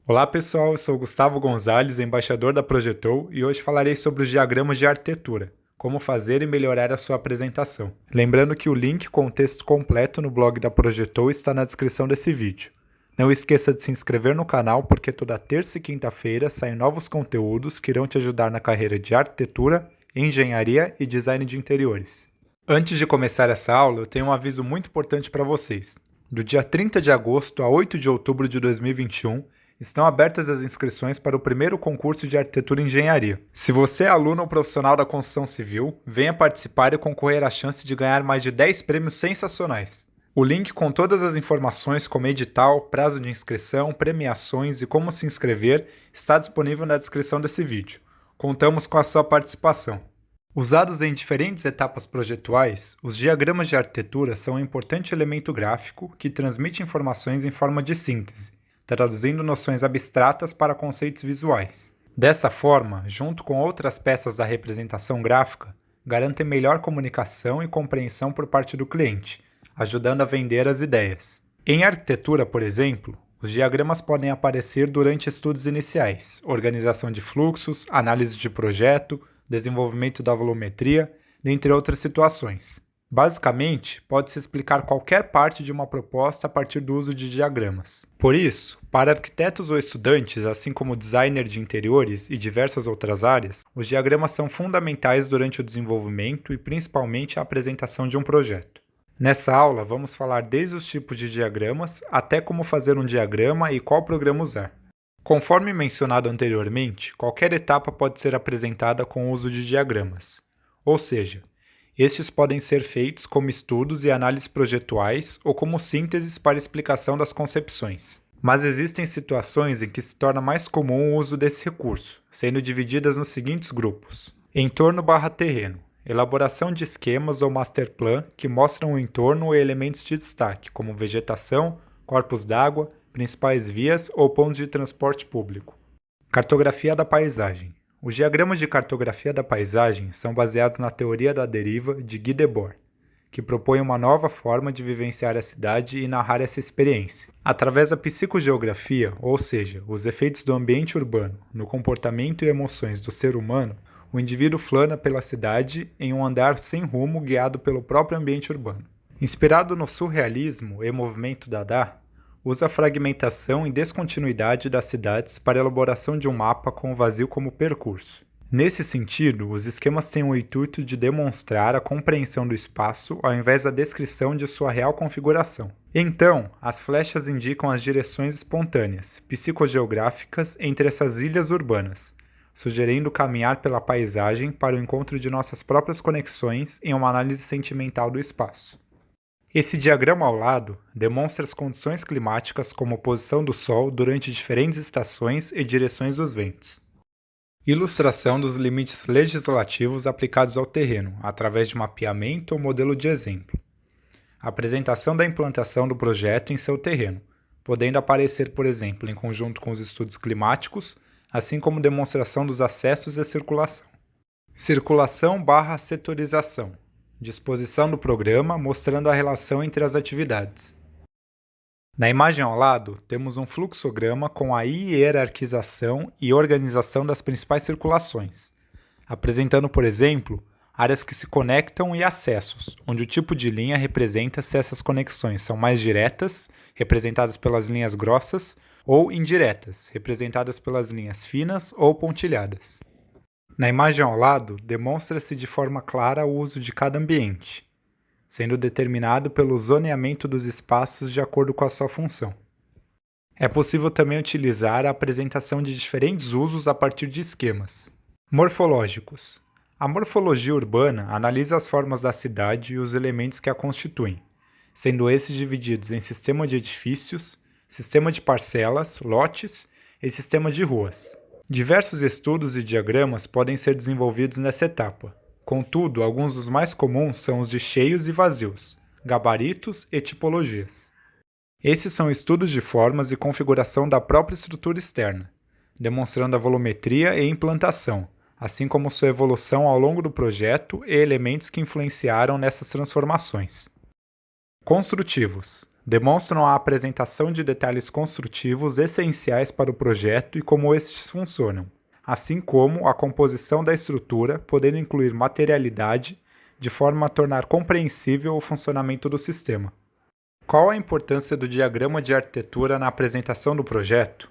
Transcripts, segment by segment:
Olá pessoal, eu sou Gustavo Gonzalez, embaixador da Projetou, e hoje falarei sobre os diagramas de arquitetura, como fazer e melhorar a sua apresentação. Lembrando que o link com o texto completo no blog da Projetou está na descrição desse vídeo. Não esqueça de se inscrever no canal porque toda terça e quinta-feira saem novos conteúdos que irão te ajudar na carreira de arquitetura, engenharia e design de interiores. Antes de começar essa aula, eu tenho um aviso muito importante para vocês. Do dia 30 de agosto a 8 de outubro de 2021, estão abertas as inscrições para o primeiro concurso de arquitetura e engenharia. Se você é aluno ou profissional da construção civil, venha participar e concorrer à chance de ganhar mais de 10 prêmios sensacionais. O link com todas as informações como edital, prazo de inscrição, premiações e como se inscrever está disponível na descrição desse vídeo. Contamos com a sua participação. Usados em diferentes etapas projetuais, os diagramas de arquitetura são um importante elemento gráfico que transmite informações em forma de síntese, traduzindo noções abstratas para conceitos visuais. Dessa forma, junto com outras peças da representação gráfica, garantem melhor comunicação e compreensão por parte do cliente, ajudando a vender as ideias. Em arquitetura, por exemplo, os diagramas podem aparecer durante estudos iniciais, organização de fluxos, análise de projeto, desenvolvimento da volumetria, dentre outras situações. Basicamente, pode-se explicar qualquer parte de uma proposta a partir do uso de diagramas. Por isso, para arquitetos ou estudantes, assim como designer de interiores e diversas outras áreas, os diagramas são fundamentais durante o desenvolvimento e principalmente a apresentação de um projeto. Nessa aula, vamos falar desde os tipos de diagramas até como fazer um diagrama e qual programa usar. Conforme mencionado anteriormente, qualquer etapa pode ser apresentada com o uso de diagramas, ou seja, estes podem ser feitos como estudos e análises projetuais ou como sínteses para explicação das concepções. Mas existem situações em que se torna mais comum o uso desse recurso, sendo divididas nos seguintes grupos: entorno/terreno, elaboração de esquemas ou master plan que mostram o entorno e elementos de destaque, como vegetação, corpos d'água, principais vias ou pontos de transporte público. Cartografia da paisagem. Os diagramas de cartografia da paisagem são baseados na teoria da deriva de Guy Debord, que propõe uma nova forma de vivenciar a cidade e narrar essa experiência. Através da psicogeografia, ou seja, os efeitos do ambiente urbano no comportamento e emoções do ser humano, o indivíduo flana pela cidade em um andar sem rumo guiado pelo próprio ambiente urbano. Inspirado no surrealismo e movimento Dada, usa a fragmentação e descontinuidade das cidades para a elaboração de um mapa com o vazio como percurso. Nesse sentido, os esquemas têm o intuito de demonstrar a compreensão do espaço ao invés da descrição de sua real configuração. Então, as flechas indicam as direções espontâneas, psicogeográficas entre essas ilhas urbanas, sugerindo caminhar pela paisagem para o encontro de nossas próprias conexões em uma análise sentimental do espaço. Esse diagrama ao lado demonstra as condições climáticas como a posição do Sol durante diferentes estações e direções dos ventos. Ilustração dos limites legislativos aplicados ao terreno, através de mapeamento ou modelo de exemplo. Apresentação da implantação do projeto em seu terreno, podendo aparecer, por exemplo, em conjunto com os estudos climáticos, assim como demonstração dos acessos e circulação. Circulação/setorização. Disposição do programa mostrando a relação entre as atividades. Na imagem ao lado, temos um fluxograma com a hierarquização e organização das principais circulações, apresentando, por exemplo, áreas que se conectam e acessos, onde o tipo de linha representa se essas conexões são mais diretas, representadas pelas linhas grossas, ou indiretas, representadas pelas linhas finas ou pontilhadas. Na imagem ao lado, demonstra-se de forma clara o uso de cada ambiente, sendo determinado pelo zoneamento dos espaços de acordo com a sua função. É possível também utilizar a apresentação de diferentes usos a partir de esquemas. Morfológicos. A morfologia urbana analisa as formas da cidade e os elementos que a constituem, sendo esses divididos em sistema de edifícios, sistema de parcelas, lotes e sistema de ruas. Diversos estudos e diagramas podem ser desenvolvidos nessa etapa. Contudo, alguns dos mais comuns são os de cheios e vazios, gabaritos e tipologias. Esses são estudos de formas e configuração da própria estrutura externa, demonstrando a volumetria e implantação, assim como sua evolução ao longo do projeto e elementos que influenciaram nessas transformações. Construtivos. Demonstram a apresentação de detalhes construtivos essenciais para o projeto e como estes funcionam, assim como a composição da estrutura, podendo incluir materialidade, de forma a tornar compreensível o funcionamento do sistema. Qual a importância do diagrama de arquitetura na apresentação do projeto?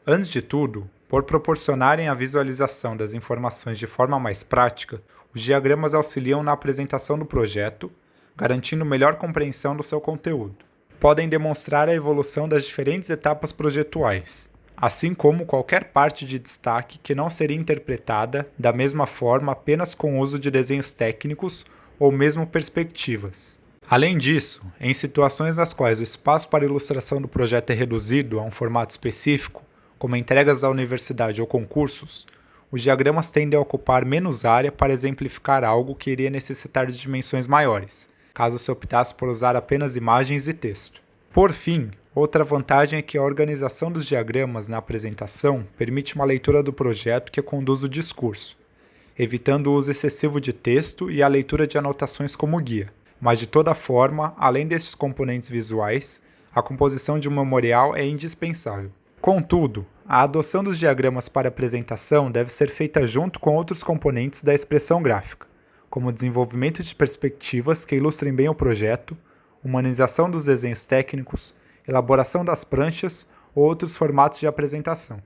Antes de tudo, por proporcionarem a visualização das informações de forma mais prática, os diagramas auxiliam na apresentação do projeto, garantindo melhor compreensão do seu conteúdo. Podem demonstrar a evolução das diferentes etapas projetuais, assim como qualquer parte de destaque que não seria interpretada da mesma forma apenas com o uso de desenhos técnicos ou mesmo perspectivas. Além disso, em situações nas quais o espaço para ilustração do projeto é reduzido a um formato específico, como entregas da universidade ou concursos, os diagramas tendem a ocupar menos área para exemplificar algo que iria necessitar de dimensões maiores, caso se optasse por usar apenas imagens e texto. Por fim, outra vantagem é que a organização dos diagramas na apresentação permite uma leitura do projeto que conduz o discurso, evitando o uso excessivo de texto e a leitura de anotações como guia. Mas, de toda forma, além destes componentes visuais, a composição de um memorial é indispensável. Contudo, a adoção dos diagramas para apresentação deve ser feita junto com outros componentes da expressão gráfica, como o desenvolvimento de perspectivas que ilustrem bem o projeto, humanização dos desenhos técnicos, elaboração das pranchas ou outros formatos de apresentação.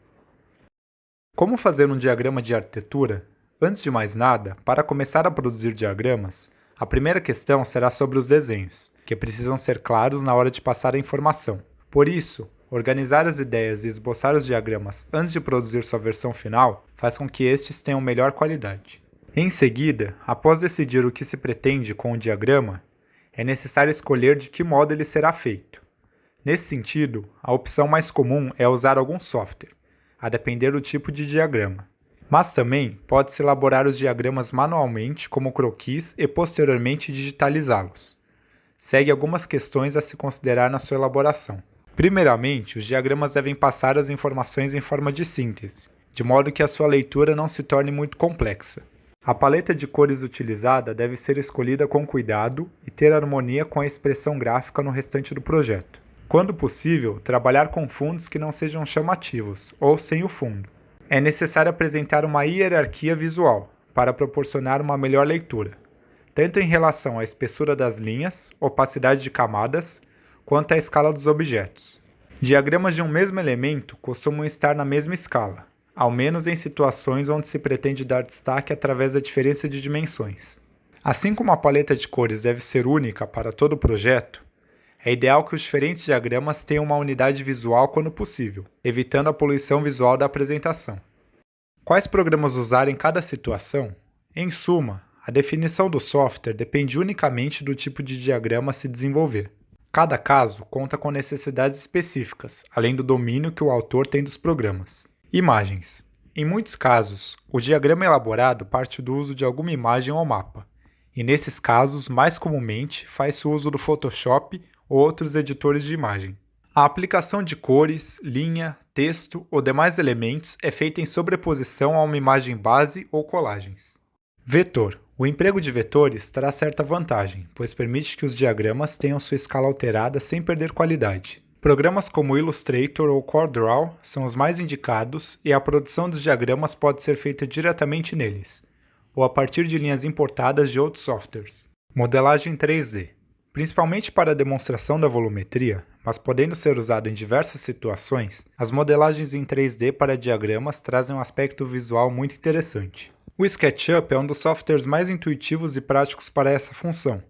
Como fazer um diagrama de arquitetura? Antes de mais nada, para começar a produzir diagramas, a primeira questão será sobre os desenhos, que precisam ser claros na hora de passar a informação. Por isso, organizar as ideias e esboçar os diagramas antes de produzir sua versão final faz com que estes tenham melhor qualidade. Em seguida, após decidir o que se pretende com o diagrama, é necessário escolher de que modo ele será feito. Nesse sentido, a opção mais comum é usar algum software, a depender do tipo de diagrama. Mas também pode-se elaborar os diagramas manualmente como croquis e posteriormente digitalizá-los. Segue algumas questões a se considerar na sua elaboração. Primeiramente, os diagramas devem passar as informações em forma de síntese, de modo que a sua leitura não se torne muito complexa. A paleta de cores utilizada deve ser escolhida com cuidado e ter harmonia com a expressão gráfica no restante do projeto. Quando possível, trabalhar com fundos que não sejam chamativos ou sem o fundo. É necessário apresentar uma hierarquia visual para proporcionar uma melhor leitura, tanto em relação à espessura das linhas, opacidade de camadas, quanto à escala dos objetos. Diagramas de um mesmo elemento costumam estar na mesma escala, ao menos em situações onde se pretende dar destaque através da diferença de dimensões. Assim como a paleta de cores deve ser única para todo o projeto, é ideal que os diferentes diagramas tenham uma unidade visual quando possível, evitando a poluição visual da apresentação. Quais programas usar em cada situação? Em suma, a definição do software depende unicamente do tipo de diagrama a se desenvolver. Cada caso conta com necessidades específicas, além do domínio que o autor tem dos programas. Imagens. Em muitos casos, o diagrama elaborado parte do uso de alguma imagem ou mapa, e nesses casos, mais comumente, faz-se uso do Photoshop ou outros editores de imagem. A aplicação de cores, linha, texto ou demais elementos é feita em sobreposição a uma imagem base ou colagens. Vetor. O emprego de vetores traz certa vantagem, pois permite que os diagramas tenham sua escala alterada sem perder qualidade. Programas como Illustrator ou CorelDRAW são os mais indicados e a produção dos diagramas pode ser feita diretamente neles, ou a partir de linhas importadas de outros softwares. Modelagem 3D. Principalmente para a demonstração da volumetria, mas podendo ser usado em diversas situações, as modelagens em 3D para diagramas trazem um aspecto visual muito interessante. O SketchUp é um dos softwares mais intuitivos e práticos para essa função,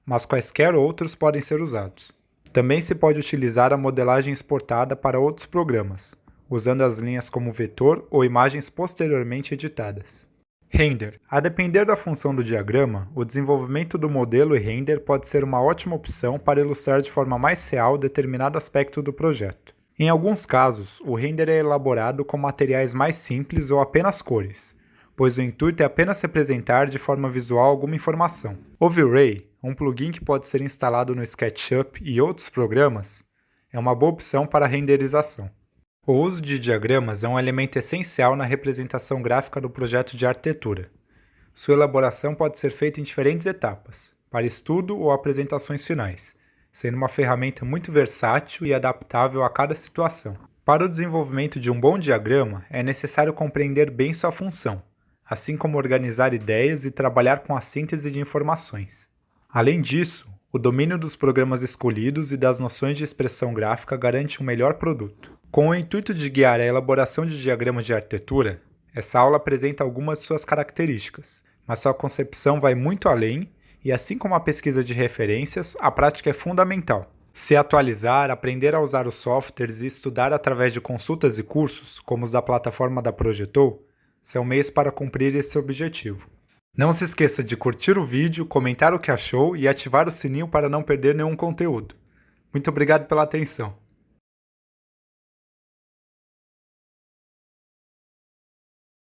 mas quaisquer outros podem ser usados. Também se pode utilizar a modelagem exportada para outros programas, usando as linhas como vetor ou imagens posteriormente editadas. Render. A depender da função do diagrama, o desenvolvimento do modelo e render pode ser uma ótima opção para ilustrar de forma mais real determinado aspecto do projeto. Em alguns casos, o render é elaborado com materiais mais simples ou apenas cores, pois o intuito é apenas representar de forma visual alguma informação. O V-Ray, um plugin que pode ser instalado no SketchUp e outros programas, é uma boa opção para a renderização. O uso de diagramas é um elemento essencial na representação gráfica do projeto de arquitetura. Sua elaboração pode ser feita em diferentes etapas, para estudo ou apresentações finais, sendo uma ferramenta muito versátil e adaptável a cada situação. Para o desenvolvimento de um bom diagrama, é necessário compreender bem sua função, assim como organizar ideias e trabalhar com a síntese de informações. Além disso, o domínio dos programas escolhidos e das noções de expressão gráfica garante um melhor produto. Com o intuito de guiar a elaboração de diagramas de arquitetura, essa aula apresenta algumas de suas características, mas sua concepção vai muito além e, assim como a pesquisa de referências, a prática é fundamental. Se atualizar, aprender a usar os softwares e estudar através de consultas e cursos, como os da plataforma da Projetou, são meios para cumprir esse objetivo. Não se esqueça de curtir o vídeo, comentar o que achou e ativar o sininho para não perder nenhum conteúdo. Muito obrigado pela atenção.